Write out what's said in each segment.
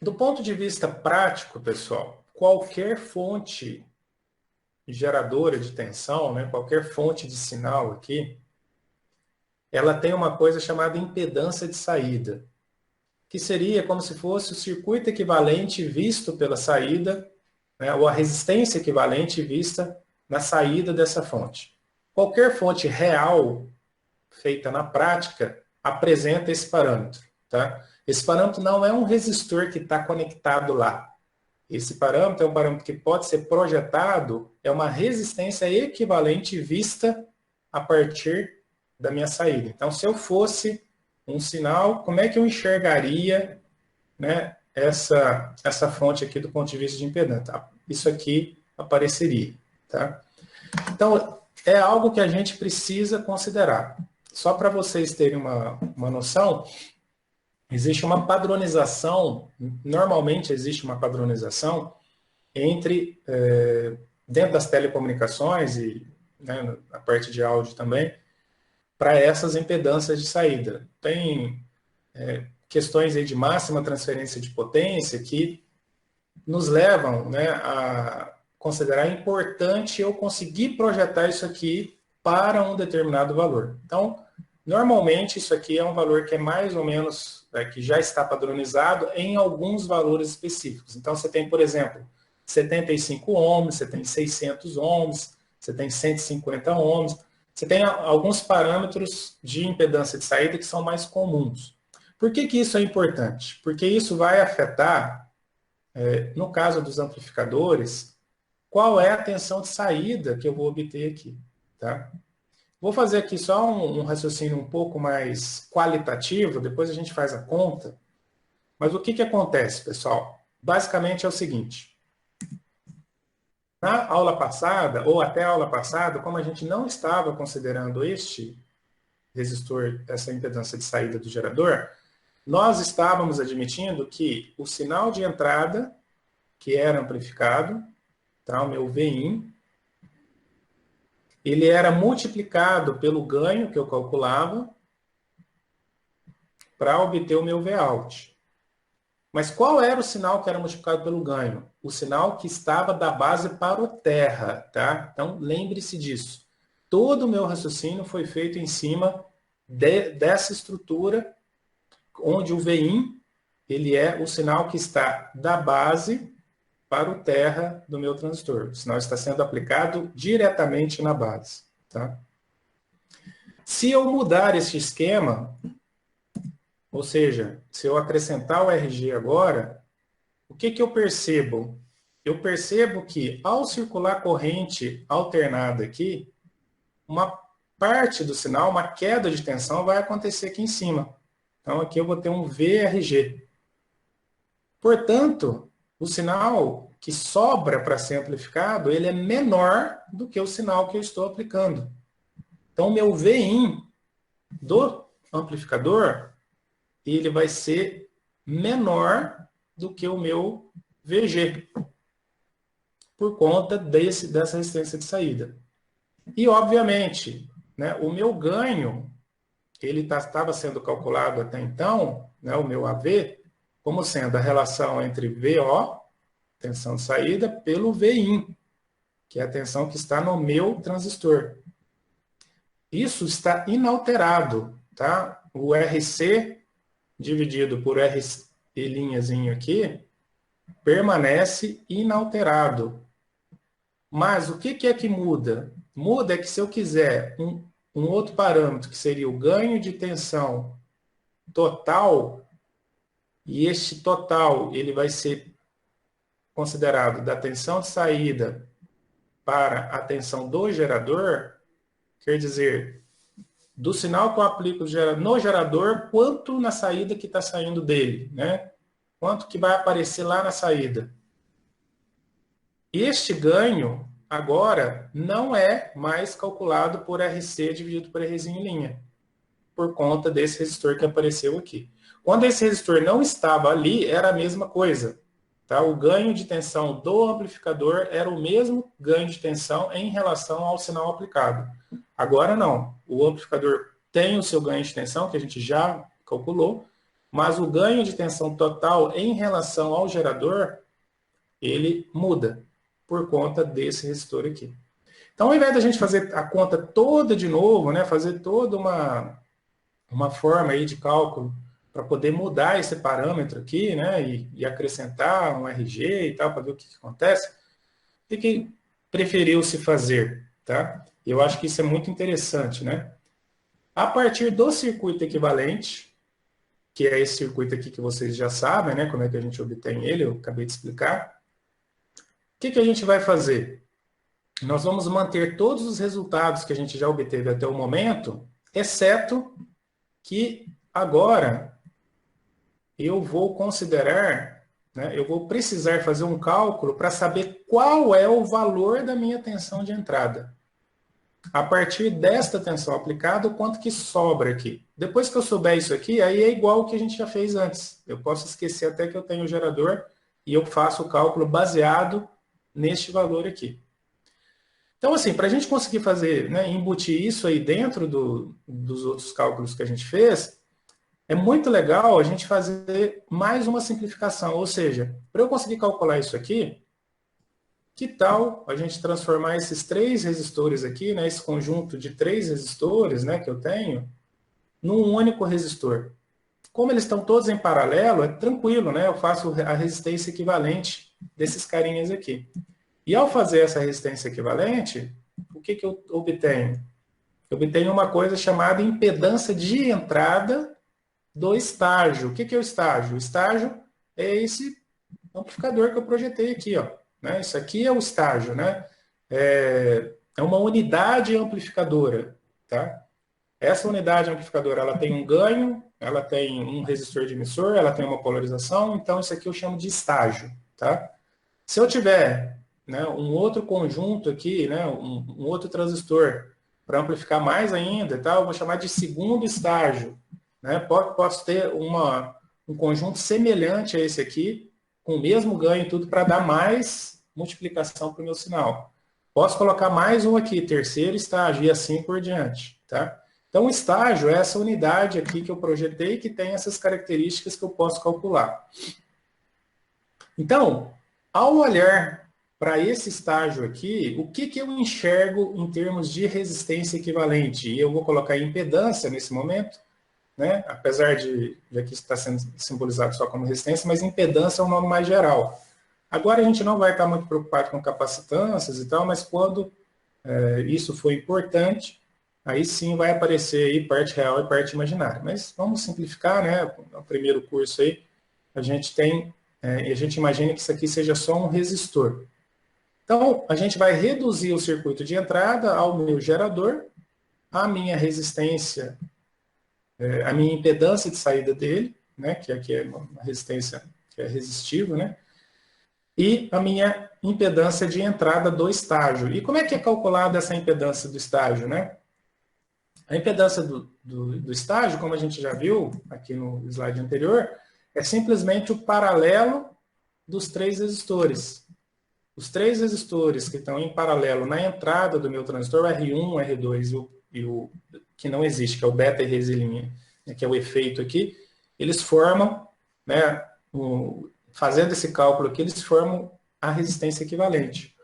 Do ponto de vista prático, pessoal, qualquer fonte geradora de tensão, né, qualquer fonte de sinal aqui, ela tem uma coisa chamada impedância de saída, que seria como se fosse o circuito equivalente visto pela saída, né, ou a resistência equivalente vista na saída dessa fonte. Qualquer fonte real feita na prática apresenta esse parâmetro. Tá? Esse parâmetro não é um resistor que está conectado lá. Esse parâmetro é um parâmetro que pode ser projetado, é uma resistência equivalente vista a partir da minha saída. Então, se eu fosse um sinal, como é que eu enxergaria, né, essa fonte aqui do ponto de vista de impedância? Isso aqui apareceria. Tá? Então, é algo que a gente precisa considerar. Só para vocês terem uma noção, existe uma padronização, normalmente existe uma padronização entre, dentro das telecomunicações e, né, na parte de áudio também, para essas impedâncias de saída. Tem questões aí de máxima transferência de potência que nos levam, né, a considerar importante eu conseguir projetar isso aqui para um determinado valor. Então, normalmente isso aqui é um valor que é mais ou menos, que já está padronizado em alguns valores específicos. Então, você tem, por exemplo, 75 ohms, você tem 600 ohms, você tem 150 ohms, você tem alguns parâmetros de impedância de saída que são mais comuns. Por que isso é importante? Porque isso vai afetar, no caso dos amplificadores, qual é a tensão de saída que eu vou obter aqui. Tá? Vou fazer aqui só um raciocínio um pouco mais qualitativo, depois a gente faz a conta. Mas o que acontece, pessoal? Basicamente é o seguinte. Na aula passada, ou até a aula passada, como a gente não estava considerando este resistor, essa impedância de saída do gerador, nós estávamos admitindo que o sinal de entrada, que era amplificado, tá, o meu Vin, ele era multiplicado pelo ganho que eu calculava para obter o meu Vout. Mas qual era o sinal que era multiplicado pelo ganho? O sinal que estava da base para o terra, tá? Então, lembre-se disso. Todo o meu raciocínio foi feito em cima dessa estrutura, onde o Vin, ele é o sinal que está da base para o terra do meu transistor. O sinal está sendo aplicado diretamente na base, tá? Se eu mudar esse esquema, ou seja, se eu acrescentar o RG agora, o que eu percebo? Eu percebo que, ao circular corrente alternada aqui, uma parte do sinal, uma queda de tensão, vai acontecer aqui em cima. Então, aqui eu vou ter um VRG. Portanto, o sinal que sobra para ser amplificado, ele é menor do que o sinal que eu estou aplicando. Então, o meu Vin do amplificador, ele vai ser menor do que o meu VG, por conta dessa resistência de saída. E, obviamente, né, o meu ganho, ele estava sendo calculado até então, né, o meu AV, como sendo a relação entre VO, tensão de saída, pelo Vin, que é a tensão que está no meu transistor. Isso está inalterado, tá? O RC dividido por RI' aqui permanece inalterado. Mas o que é que muda? Muda é que se eu quiser um outro parâmetro, que seria o ganho de tensão total, e este total ele vai ser considerado da tensão de saída para a tensão do gerador, quer dizer, do sinal que eu aplico no gerador, quanto na saída que está saindo dele, né? Quanto que vai aparecer lá na saída. Este ganho, agora, não é mais calculado por RC dividido por R'I', por conta desse resistor que apareceu aqui. Quando esse resistor não estava ali, era a mesma coisa. Tá? O ganho de tensão do amplificador era o mesmo ganho de tensão em relação ao sinal aplicado. Agora não. O amplificador tem o seu ganho de tensão, que a gente já calculou, mas o ganho de tensão total em relação ao gerador, ele muda por conta desse resistor aqui. Então, ao invés da gente fazer a conta toda de novo, né, fazer toda uma forma aí de cálculo para poder mudar esse parâmetro aqui, né, e acrescentar um RG e tal, para ver o que acontece, o que preferiu-se fazer, tá? Eu acho que isso é muito interessante, né? A partir do circuito equivalente, que é esse circuito aqui que vocês já sabem, né, como é que a gente obtém ele, eu acabei de explicar. O que a gente vai fazer? Nós vamos manter todos os resultados que a gente já obteve até o momento, exceto que agora eu vou considerar, né, eu vou precisar fazer um cálculo para saber qual é o valor da minha tensão de entrada. A partir desta tensão aplicada, o quanto que sobra aqui. Depois que eu souber isso aqui, aí é igual o que a gente já fez antes. Eu posso esquecer até que eu tenho o gerador e eu faço o cálculo baseado neste valor aqui. Então, assim, para a gente conseguir fazer, né, embutir isso aí dentro dos outros cálculos que a gente fez, é muito legal a gente fazer mais uma simplificação. Ou seja, para eu conseguir calcular isso aqui, que tal a gente transformar esses 3 resistores aqui, né, esse conjunto de 3 resistores, né, que eu tenho, num único resistor? Como eles estão todos em paralelo, é tranquilo, né? Eu faço a resistência equivalente desses carinhas aqui. E ao fazer essa resistência equivalente, o que eu obtenho? Eu obtenho uma coisa chamada impedância de entrada do estágio. O que é o estágio? O estágio é esse amplificador que eu projetei aqui, ó. Né? Isso aqui é o estágio, né? É uma unidade amplificadora, tá? Essa unidade amplificadora, ela tem um ganho, ela tem um resistor de emissor, ela tem uma polarização, então isso aqui eu chamo de estágio, tá? Se eu tiver, né, um outro conjunto aqui, né, um outro transistor para amplificar mais ainda, tá? Eu vou chamar de segundo estágio, né? Posso ter um conjunto semelhante a esse aqui, com o mesmo ganho e tudo, para dar mais multiplicação para o meu sinal. Posso colocar mais um aqui, terceiro estágio, e assim por diante, tá? Então, o estágio é essa unidade aqui que eu projetei, que tem essas características que eu posso calcular. Então, ao olhar para esse estágio aqui, o que eu enxergo em termos de resistência equivalente? E eu vou colocar impedância nesse momento, né? Apesar de aqui está sendo simbolizado só como resistência, mas impedância é um nome mais geral. Agora a gente não vai estar muito preocupado com capacitâncias e tal, mas quando isso for importante, aí sim vai aparecer aí parte real e parte imaginária. Mas vamos simplificar, né? No primeiro curso aí, a gente tem, a gente imagina que isso aqui seja só um resistor. Então, a gente vai reduzir o circuito de entrada ao meu gerador, a minha resistência, a minha impedância de saída dele, né? Que aqui é uma resistência que é resistível, né? E a minha impedância de entrada do estágio. E como é que é calculada essa impedância do estágio, né? A impedância do estágio, como a gente já viu aqui no slide anterior, é simplesmente o paralelo dos 3 resistores. Os 3 resistores que estão em paralelo na entrada do meu transistor, o R1, o R2 e o que não existe, que é o beta e resilinha, né, que é o efeito aqui, eles formam, né, fazendo esse cálculo aqui, eles formam a resistência equivalente.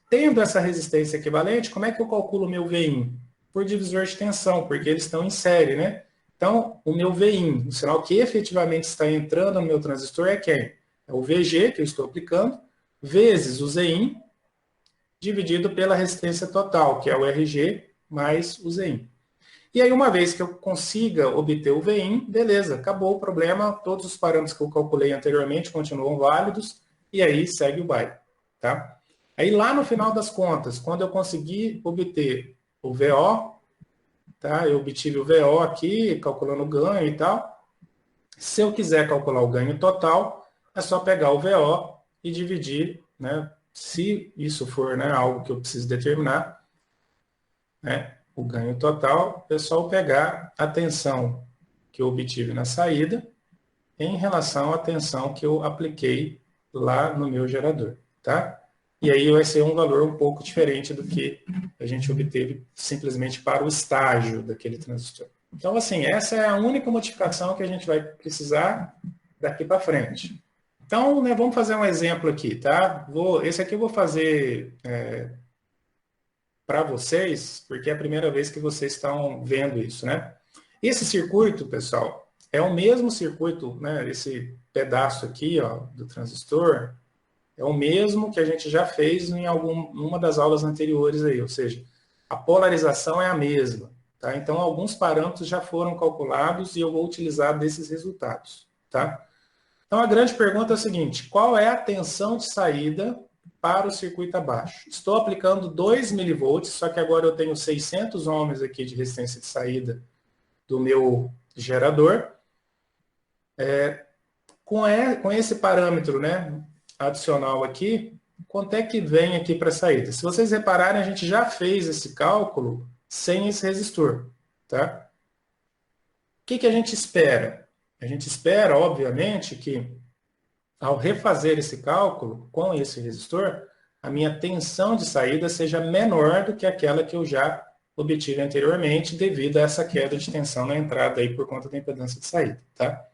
Tendo essa resistência equivalente, como é que eu calculo o meu Vin? Por divisor de tensão, porque eles estão em série, né? Então, o meu Vin, o sinal que efetivamente está entrando no meu transistor é quem? É o VG, que eu estou aplicando, vezes o Zin, dividido pela resistência total, que é o RG, mais o Zin. E aí, uma vez que eu consiga obter o Vin, beleza, acabou o problema, todos os parâmetros que eu calculei anteriormente continuam válidos, e aí segue o baile, tá? Aí lá no final das contas, quando eu conseguir obter o VO, tá? Eu obtive o VO aqui, calculando o ganho e tal. Se eu quiser calcular o ganho total, é só pegar o VO e dividir, né? Se isso for, né, algo que eu preciso determinar, né, o ganho total, é só pegar a tensão que eu obtive na saída em relação à tensão que eu apliquei lá no meu gerador, tá? E aí vai ser um valor um pouco diferente do que a gente obteve simplesmente para o estágio daquele transistor. Então, assim, essa é a única modificação que a gente vai precisar daqui para frente. Então, né, vamos fazer um exemplo aqui, tá? Esse aqui eu vou fazer para vocês, porque é a primeira vez que vocês estão vendo isso, né? Esse circuito, pessoal, é o mesmo circuito, né? Esse pedaço aqui, ó, do transistor, é o mesmo que a gente já fez em uma das aulas anteriores aí, ou seja, a polarização é a mesma, tá? Então, alguns parâmetros já foram calculados e eu vou utilizar desses resultados, tá? Então, a grande pergunta é a seguinte: qual é a tensão de saída para o circuito abaixo? Estou aplicando 2 milivolts, só que agora eu tenho 600 ohms aqui de resistência de saída do meu gerador. Com esse parâmetro, né, adicional aqui, quanto é que vem aqui para a saída? Se vocês repararem, a gente já fez esse cálculo sem esse resistor, tá? O que a gente espera? A gente espera, obviamente, que ao refazer esse cálculo com esse resistor, a minha tensão de saída seja menor do que aquela que eu já obtive anteriormente, devido a essa queda de tensão na entrada aí por conta da impedância de saída, tá?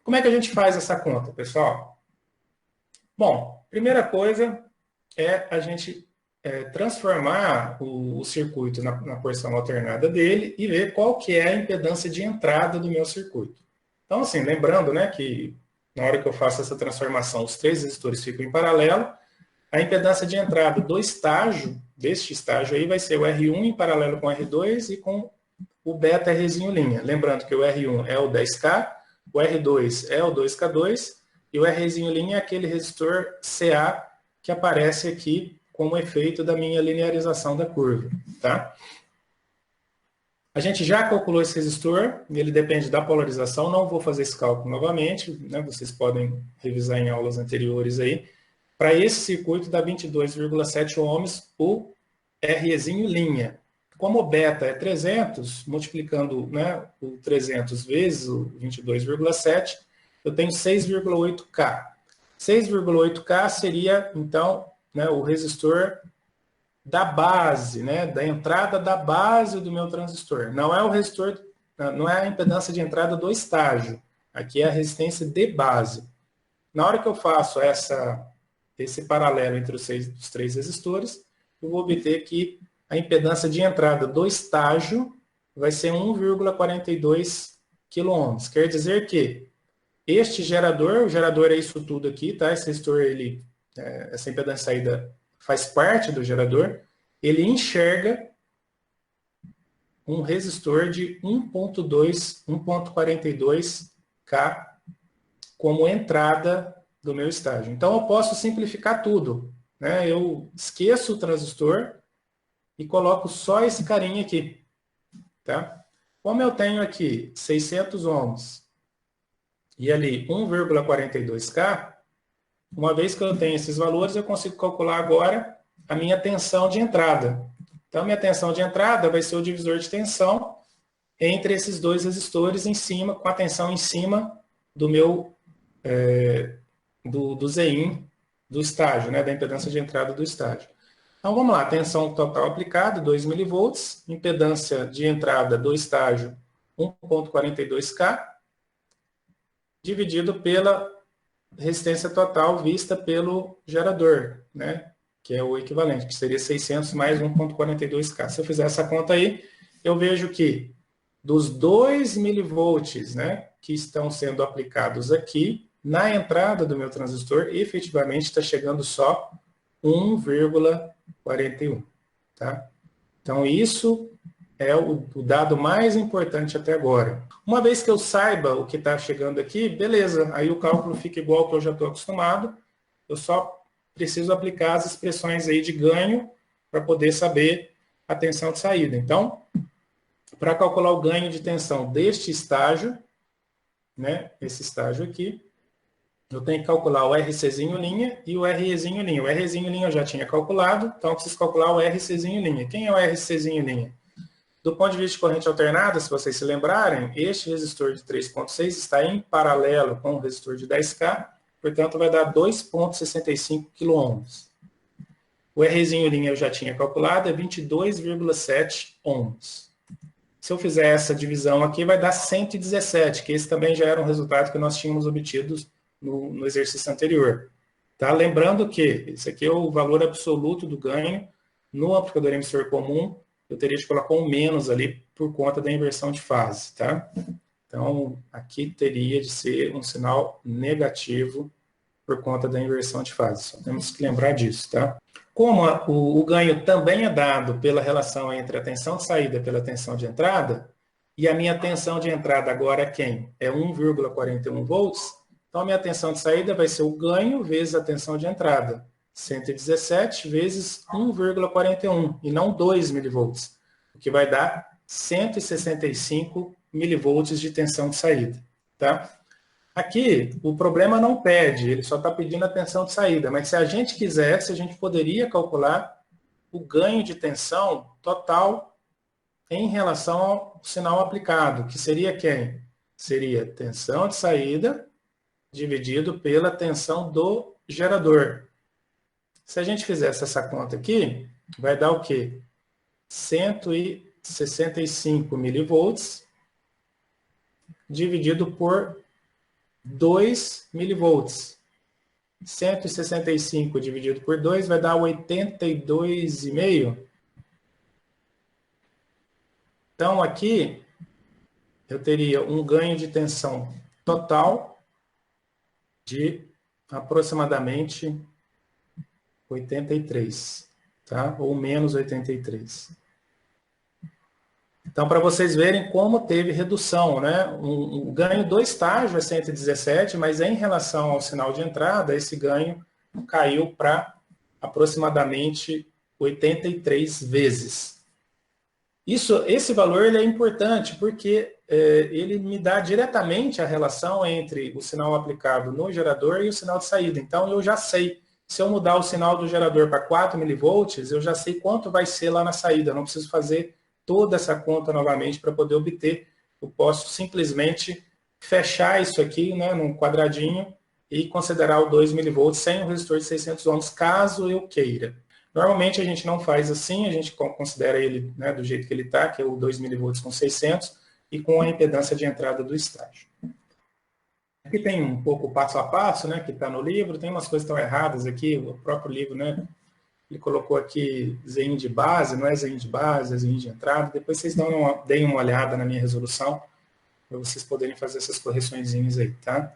Como é que a gente faz essa conta, pessoal? Bom, primeira coisa é a gente transformar o circuito na porção alternada dele e ver qual que é a impedância de entrada do meu circuito. Então, assim, lembrando, né, que na hora que eu faço essa transformação, os 3 resistores ficam em paralelo, a impedância de entrada do estágio, deste estágio aí, vai ser o R1 em paralelo com o R2 e com o beta Rzinho linha. Lembrando que o R1 é o 10K, o R2 é o 2K2 e o Rzinho linha é aquele resistor CA que aparece aqui como efeito da minha linearização da curva, tá? A gente já calculou esse resistor, ele depende da polarização, não vou fazer esse cálculo novamente, né? Vocês podem revisar em aulas anteriores aí. Para esse circuito dá 22,7 ohms o Rzinho linha. Como o beta é 300, multiplicando, né, o 300 vezes o 22,7, eu tenho 6,8K. 6,8K seria, então, né, o resistor da base, né, da entrada da base do meu transistor. Não é o resistor, não é a impedância de entrada do estágio. Aqui é a resistência de base. Na hora que eu faço esse paralelo entre os 3 resistores, eu vou obter que a impedância de entrada do estágio vai ser 1,42 kΩ. Quer dizer que este gerador, o gerador é isso tudo aqui, tá? Esse resistor, essa impedância de saída faz parte do gerador, ele enxerga um resistor de 1,42K como entrada do meu estágio. Então, eu posso simplificar tudo, né? Eu esqueço o transistor e coloco só esse carinha aqui, tá? Como eu tenho aqui 600 ohms e ali 1,42K, uma vez que eu tenho esses valores, eu consigo calcular agora a minha tensão de entrada. Então, minha tensão de entrada vai ser o divisor de tensão entre esses 2 resistores em cima, com a tensão em cima do meu do Zin do estágio, né, da impedância de entrada do estágio. Então, vamos lá, tensão total aplicada, 2 milivolts, impedância de entrada do estágio, 1,42K, dividido pela resistência total vista pelo gerador, né, que é o equivalente, que seria 600 mais 1,42K. Se eu fizer essa conta aí, eu vejo que dos 2 milivolts, né, que estão sendo aplicados aqui, na entrada do meu transistor, efetivamente está chegando só 1,41. Tá? Então, isso é o dado mais importante até agora. Uma vez que eu saiba o que está chegando aqui, beleza, aí o cálculo fica igual ao que eu já estou acostumado, eu só preciso aplicar as expressões aí de ganho para poder saber a tensão de saída. Então, para calcular o ganho de tensão deste estágio, né, esse estágio aqui, eu tenho que calcular o RCzinho linha e o REzinho linha. O REzinho linha eu já tinha calculado, então eu preciso calcular o RCzinho linha. Quem é o RCzinho linha? Do ponto de vista de corrente alternada, se vocês se lembrarem, este resistor de 3,6 está em paralelo com o resistor de 10K, portanto vai dar 2,65 kΩ. O Rzinho linha eu já tinha calculado, é 22,7 ohms. Se eu fizer essa divisão aqui, vai dar 117, que esse também já era um resultado que nós tínhamos obtido no exercício anterior. Tá? Lembrando que esse aqui é o valor absoluto do ganho. No aplicador emissor comum, eu teria de colocar um menos ali por conta da inversão de fase. Tá? Então, aqui teria de ser um sinal negativo por conta da inversão de fase. Só temos que lembrar disso. Tá? Como o ganho também é dado pela relação entre a tensão de saída pela tensão de entrada, e a minha tensão de entrada agora é quem? É 1,41 volts. Então, a minha tensão de saída vai ser o ganho vezes a tensão de entrada. 117 vezes 1,41, e não 2 milivolts, o que vai dar 165 milivolts de tensão de saída. Tá? Aqui, o problema não pede, ele só está pedindo a tensão de saída, mas se a gente quisesse, a gente poderia calcular o ganho de tensão total em relação ao sinal aplicado, que seria quem? Seria tensão de saída dividido pela tensão do gerador. Se a gente fizesse essa conta aqui, vai dar o quê? 165 milivolts dividido por 2 milivolts. 165 dividido por 2 vai dar 82,5. Então, aqui, eu teria um ganho de tensão total de aproximadamente 83, tá? Ou menos 83. Então, para vocês verem como teve redução, né? O ganho do estágio é 117, mas em relação ao sinal de entrada, esse ganho caiu para aproximadamente 83 vezes. Esse valor ele é importante porque ele me dá diretamente a relação entre o sinal aplicado no gerador e o sinal de saída. Então, eu já sei, se eu mudar o sinal do gerador para 4 milivolts, eu já sei quanto vai ser lá na saída. Eu não preciso fazer toda essa conta novamente para poder obter. Eu posso simplesmente fechar isso aqui, né, num quadradinho e considerar o 2 milivolts sem o resistor de 600 ohms, caso eu queira. Normalmente a gente não faz assim, a gente considera ele, né, do jeito que ele está, que é o 2 milivolts com 600 e com a impedância de entrada do estágio. Aqui tem um pouco o passo a passo, né, que está no livro, tem umas coisas que estão erradas aqui, o próprio livro, né, ele colocou aqui Zin de base, não é Zin de base, é Zin de entrada. Depois vocês deem uma olhada na minha resolução, para vocês poderem fazer essas correções aí, tá?